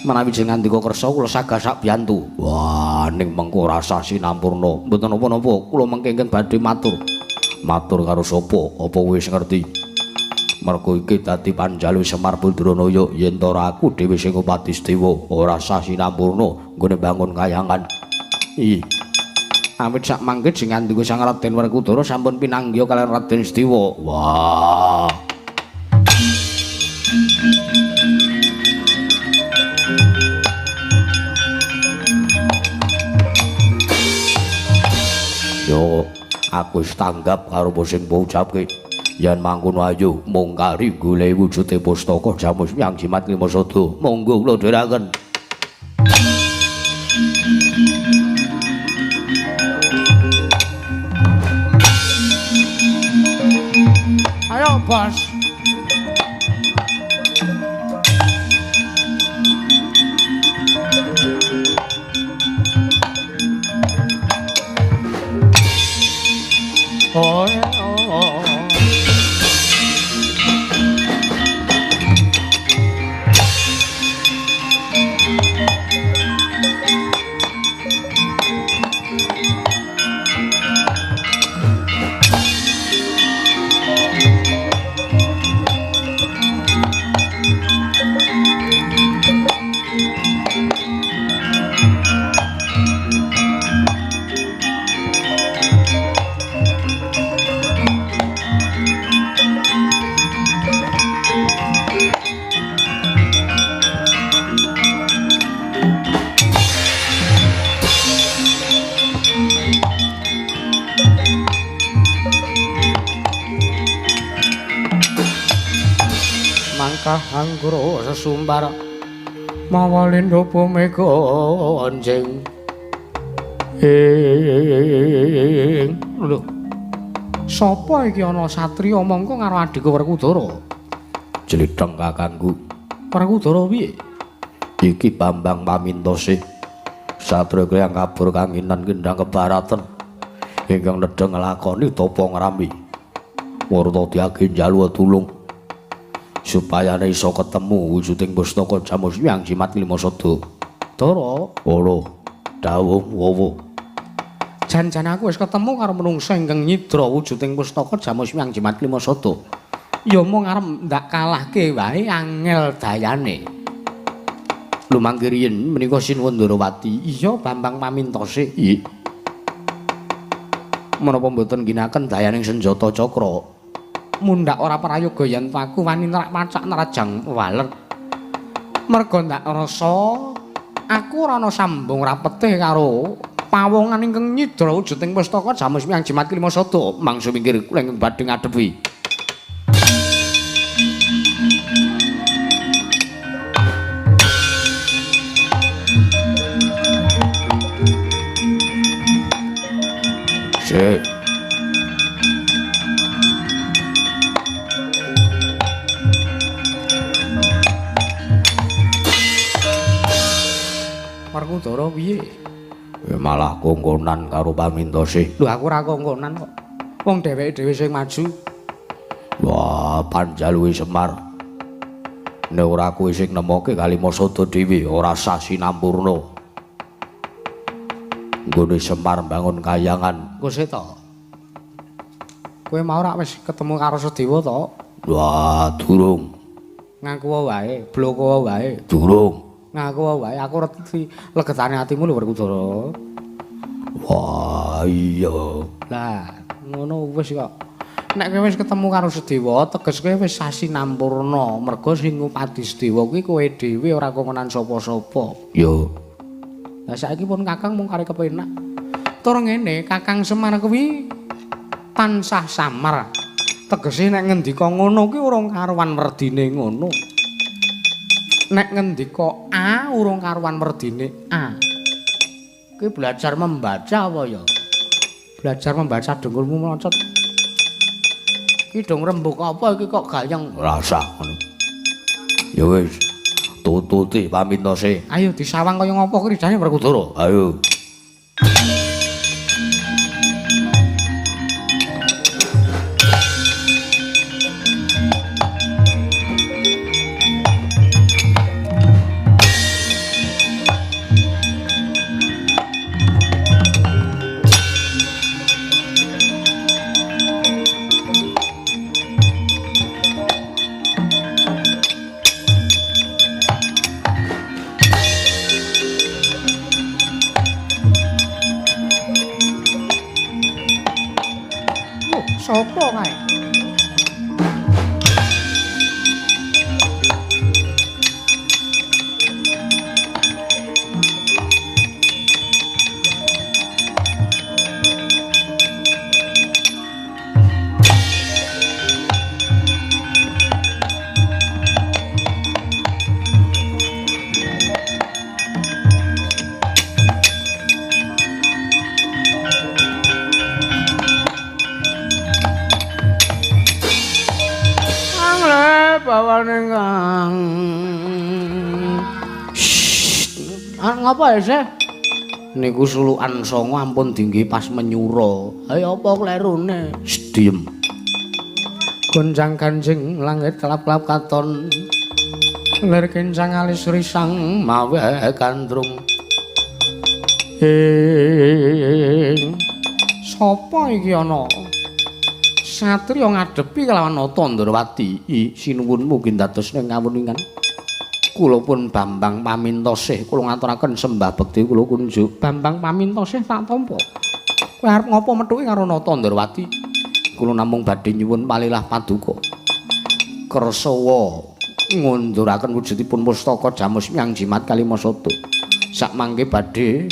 menawi jenengan ndika kersa kula sagah sak biyantu wah ning mengko rasa sinampurna mboten napa-napa kula mengke ingkang badhe matur karo sapa apa wis ngerti mergo iki dadi panjalu Semar Badranaya yen to aku dhewe sing Upati Sedewa ora sah sinampurna nggone bangun kayangan iya awit sak mangke jenengan ndika Sang Raden Werkudara sampun pinanggih kaliyan Raden Sedewa wah yo aku wis tanggap karo sing mbok ucapke yen mangkono ayo mung kari golek wujude pustaka Jamus Hyang Jimat Lima Sada monggo kula dherekaken ayo bos oh, oh. Anggara sesumbar mawa lindha pumeka anjing lho sapa iki ana satriya mangka karo adhik Werkudara Jlitheng kakangku Werkudara piye iki Bambang Pamintosih satriya kang kabur kanginan kendhang kebaraten ingkang nedha nglakoni tapa ngrambi warta diage njaluwa tulung supaya iso ketemu wujuding pustaka Jamus Hyang Jimat Lima Sada. Dara, ora dawuh wowo. Jan-jan aku wis ketemu karo menungsa ingkang nyidra wujuding pustaka Jamus Hyang Jimat Lima Sada. Ya mung arep ndak kalahke wae angel dayane. Lumangke riyen menika Sinuwun Ndarawati, iya Bambang Pamintosih. Iya. Menapa mboten ginaken dayaning senjata cakra? Mundhak ora prayoga yen aku wani nerak pacak nerajang waler. Merga ndak rasa aku ora ana sambung rapetih karo pawongan ingkang nyidra wujuding pustaka Jamus Hyang Jimat Lima Sada. Mangsa minggir kula ingkang badhe ngadepi. Sik. Werkudara piye? Malah kongkonan karo pamintose. Lho aku ora kongkonan kok. Wong dheweke dhewe sing maju. Wah, panjaluwe Semar. Nek ora kowe sing nemoke Kalimasada dhewe, ora Sasi Nampurna. Nggone Semar bangun kayangan. Kose to. Kowe mau ora wis ketemu karo Sedewa to? Wah, durung. Ngaku wae, bloko wae. Durung. Ngaku wae, aku ngerti legetane atimu lho Werkudara. Wah, iya. Lah, ngono wis kok. Nek kowe wis ketemu karo Sedewa, teges kowe wis Sasi Nampurna. Merga sing ngupati Sedewa kuwi kowe dhewe ora kongkonan sapa-sapa. Yo. Lah saiki pun Kakang mung kare kepenak. Tur ngene, Kakang Semar kuwi tansah samar. Tegese nek ngendika ngono kuwi urung karuan werdine ngono. Nek ngendika A urung karuan werdine A. Kuwi belajar membaca apa ya? Belajar membaca dengkulmu melocot. Iki dong rembug apa iki kok gayeng? Rasa ngono. Ya wis. Tututi pamintose. Ayo disawang kaya ngapa kridane Werkudara. Ayo. Sopo kae? Bawane Kang. Ngapa ya, Seh? Niku sulukan songo ampun dinggi pas menyura. Ayo apa klerune? Diem. Gonjang Kanjeng langit kelap-kelap katon. Lir kencang alis risang mawe kandrung. Sapa iki ana? Satriya ngadepi kelawan Nata Ndrawati. Sinuwun mugi dados ing ngawuningan. Kula pun Bambang Pamintosih kula ngaturaken sembah bekti kula kunjuk. Bambang Pamintosih tak tampa. Kowe arep ngapa methuki karo Nata Ndrawati? Kula namung badhe nyuwun palilah paduka. Kersawa ngunduraken wujudipun pustaka Jamus Myang Jimat Kalimasada. Sakmangke badhe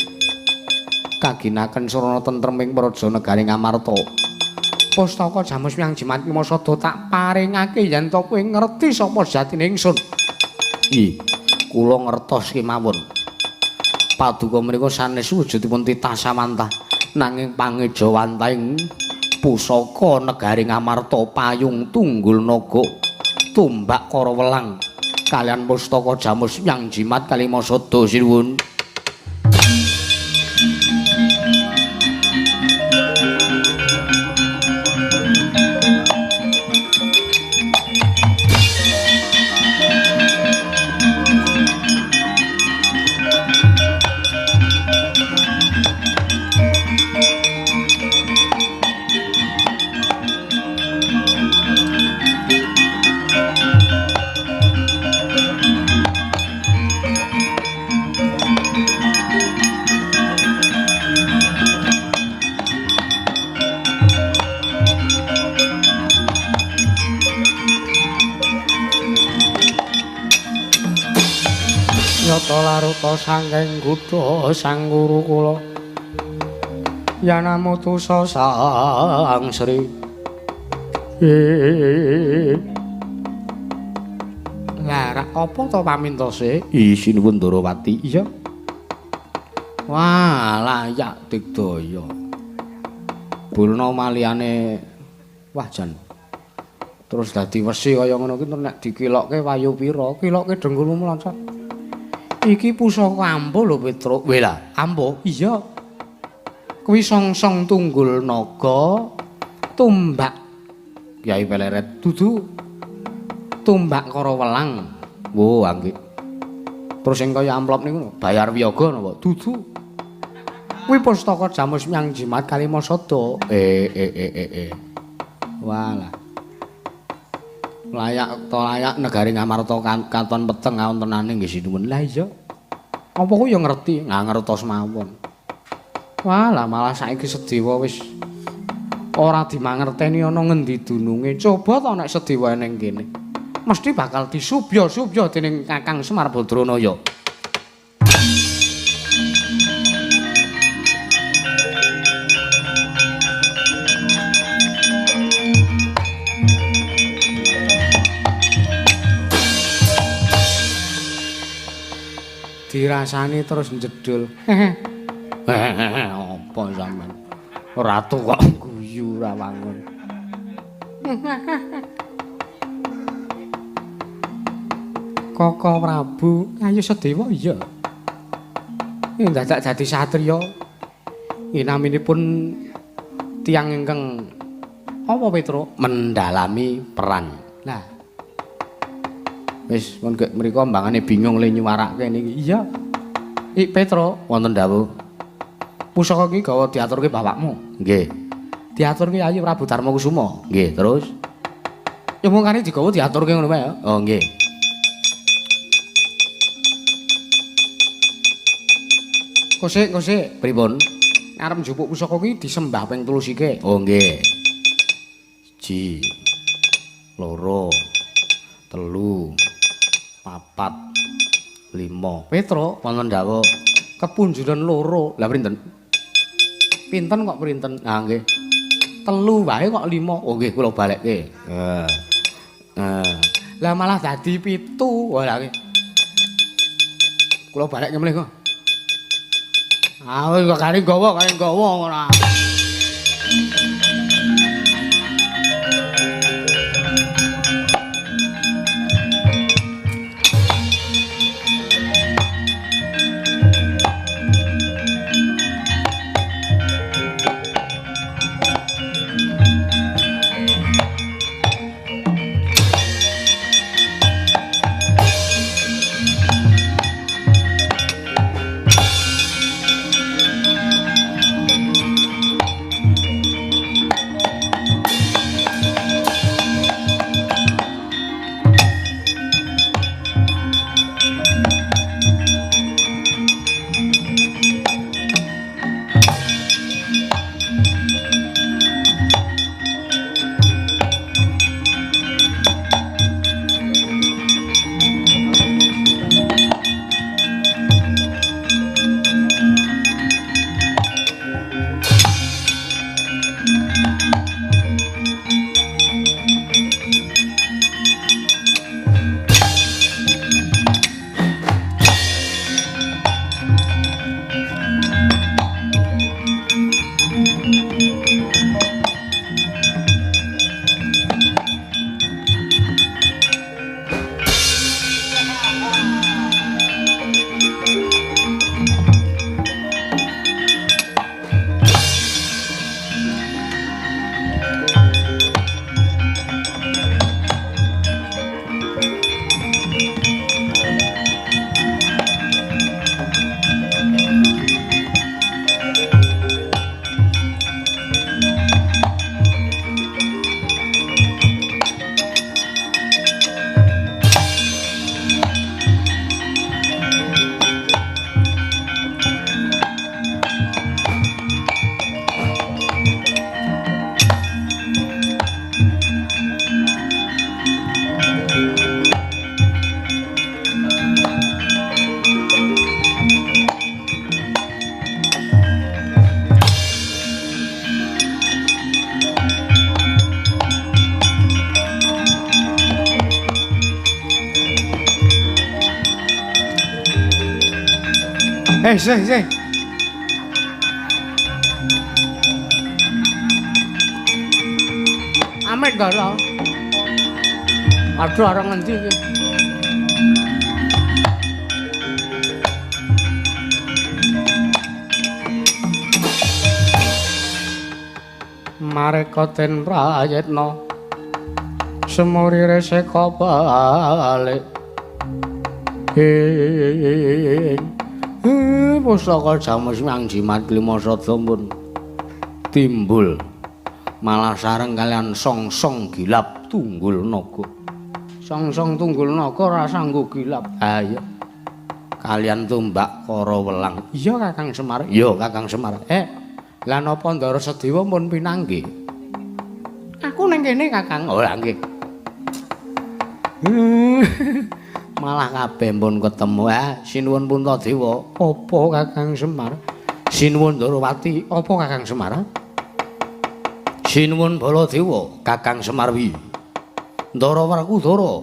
kaginaken sarana tentreming praja negari Ngamarta. Pustaka Jamus Myang Jimat Kalimasada tak paringake yen to kowe ngerti sapa jatine ingsun. Kula ngertos kemawon. Paduka menika sanes wujudipun titah samantah nanging pangejawantaing pusaka negari Ngamarta payung tunggul naga tumbak kara welang kalian pustaka Jamus Myang Jimat Kalimasada sinuwun. Nyata laruta sangking kutha sang guru kula Yanamutusa sang Sri Lah apa to pamintose? Sinuwun Ndrawati. Iya. Wah, layak digdaya. jebulno maliyane wah jan. Terus dadi wesi kaya ngono ki nek dikilokke wayu pira? Kilokke dengkulmu meloncat. Iki pusaka ampuh lho Petruk. Weh lah, ampuh? Iya. Kuwi songsong tunggul naga tumbak Kyai Peleret. Dudu tumbak karo welang. Wo, anggih. Terus sing kaya amplop niku bayar wiyaga napa? Dudu. Kuwi pustaka Jamus Myang Jimat Kalimasada. Walah. Layak negari Ngamarta katon peteng wontenane nggih sinuwun. Lah iya. Apa ku ya ngerti, ngertos mawon. Walah malah saiki Sedewa wis ora dimangerteni ana ngendi dununge. Coba to nek Sedewa ning kene. Mesti bakal disubya-subya dening Kakang Semar Badranaya. Dirasani terus njedul. Apa sampean? Ratu kok guyu ra wangun. Koko Prabu, ayo Sedewa iya. Dadak dadi satriya. Naminipun tiyang ingkang apa Petruk? Mendalami peran. Lah wis mun gek mriku mbangane bingung le nyuwarake niki. Iya. Petro, wonten dawuh. Pusaka iki gawa diaturke bapakmu. Nggih. Diaturke Ayu Prabu Darma Kusuma. Nggih, terus. Ya mungkane digawa diaturke ngono wae ya. Oh, nggih. Kosik. Pripun? Arep njupuk pusaka iki disembah ping 3 sike. Oh, nggih. 1 2 3 4 5. Petro wonten dawuh kepunjuran 2. Lah printen? Pinten kok printen? Ah nggih. 3 wae kok 5. Oh nggih kula balekke. Lah malah dadi 7. Wah lha nggih. Kula balekke meneh kok. Ah wis kok kare gawa ora. Sih. Manggala. Aduh arep ngendi iki? Mareka ten prayitna semurire seka balik pusaka jamus nyang jimat klimasada pun timbul malah sareng kalian song-song gilap tunggul naga song-song tunggul naga ora sanggo gilap ayo kalian tumbak kara welang iya Kakang Semar iya Kakang Semar lah napa Ndara Sedewa pun pinanggih aku ning kene Kakang oh lah nggih malah kabeh pun ketemu sinuwun Puntadewa apa Kakang Semar sinuwun Ndarawati apa Kakang Semar sinuwun Baladewa Kakang Semar wi Ndara Werkudara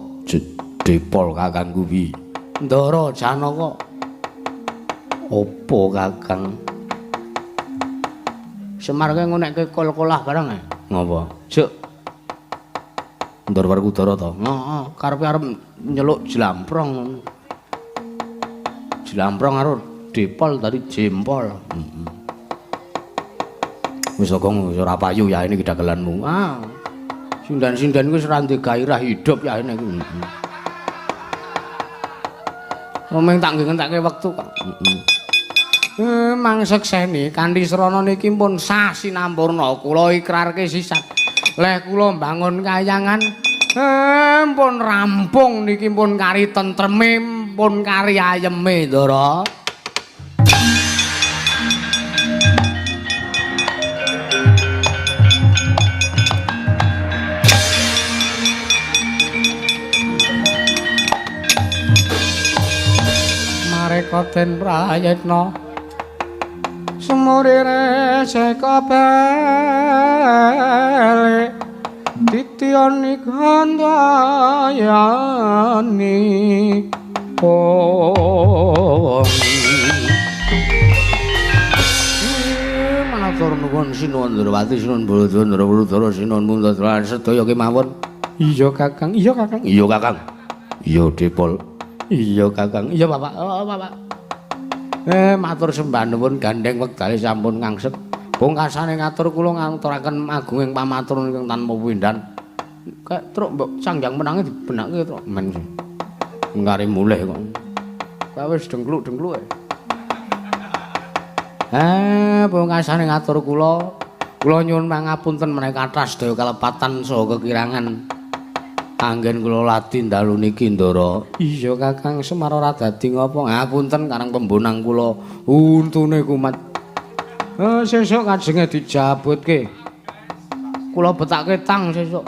Depol Kakang wi Ndara Janaka apa Kakang Semar ki ngonekke kol-kolah bareng ngapa juk Ndara Werkudara to heeh karepe arep nyeluk Jlamprong karo Depol tadi jempol wis kok ora payu ya ini dagelanmu sindan-sindan kuwi ora ndek gairah hidup ya ini Omeng tak ngentekke wektu kok Mangsek seni kanthi srana niki pun sasinampurna kula ikrarke sisan leh kula mbangun kayangan pun rampung niki pun kari tentreme pun kari ayeme Ndara mareka den prayitna semurire seka balik titiani gandayani matur nuwun sinuwun Ndrawati sinuwun Baladewa Ndara Werkudara sinuwun Puntadewa sedaya kemawon iya Kakang iya Kakang iya Kakang iya Depol iya Kakang iya Bapak oh Bapak matur sembah nuwun gandeng wekdal sampun ngangsep pungkasane ngatur kula ngaturaken agunging pamatur ingkang tanpa windan kek truk mbok sangjang menange dibenakke truk men ngare mulih kok wis dengkluk-dengkluk pungkasane ngatur kula nyuwun pangapunten menawi kathah sedaya kalepatan saha kekirangan anggen kula lati dalu niki Ndara iya Kakang Semar ora dadi ngapa ngapunten karang pembonang kula untune kumat sesuk kajenge dijabutke kula betake tang sesuk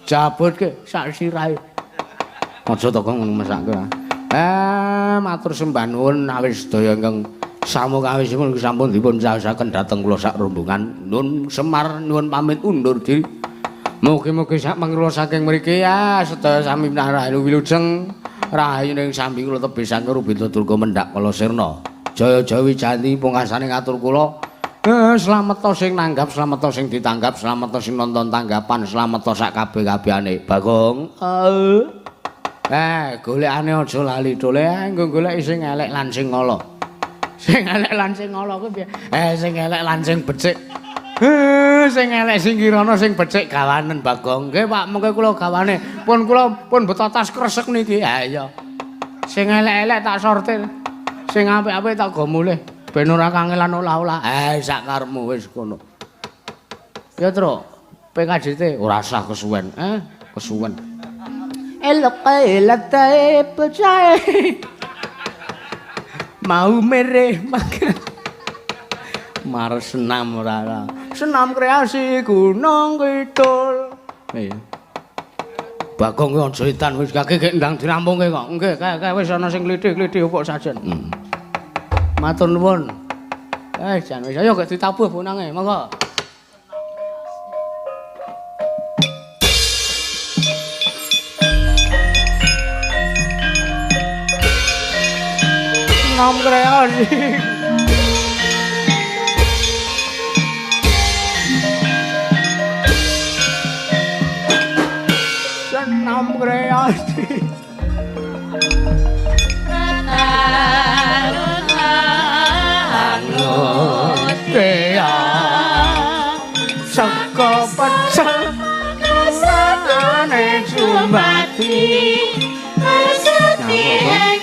jabutke sak sirahe aja to kok ngono mesake matur sembah nuwun awis sedaya ingkang samukawisipun sampun dipun caosaken dhateng kula sak rombongan nuwun Semar nuwun pamit undur diri mugi-mugi sak mangkula saking mriki ya sedaya sami rahayu wilujeng rahayu ning sambi kula tebisan Rubinta Durga Mendhak Kala Sirna jaya-jaya wijanti pungkasane ngatur kula slamet to sing nanggap slamet to sing ditanggap slamet to sing nonton tanggapan slamet to sak kabeh-kabehane Bagong golekane aja lali dole nggo golek sing elek lan sing ala sing elek lan sing ala kuwi piye sing elek lan sing becik sing elek sing kirana sing becik gawanen Bagong. Nggih Pak, mengke kula gawane pun betotas kresek niki. Ha iya. Sing elek-elek tak sortir. Sing apik-apik tak go mulih ben ora kangelan olah-olah. Sak karepmu wis ngono. Ya, Tru. PKJT ora usah kesuwen. Kesuwen. Elok-elate pecahe. Mau mereh makan. Mar senam ora. Senam kreasi Gunung Kidul. Iya. Bagong ki aja edan wis kakek ndang dirampungke kok. Nggih, kakek wis ana sing klithik-klithik upuk sajen. Matur nuwun. Jan wis ayo gek ditabuh bonange, monggo. Senam kreasi. mati Nutia saka pecah kesatane jumati kesetian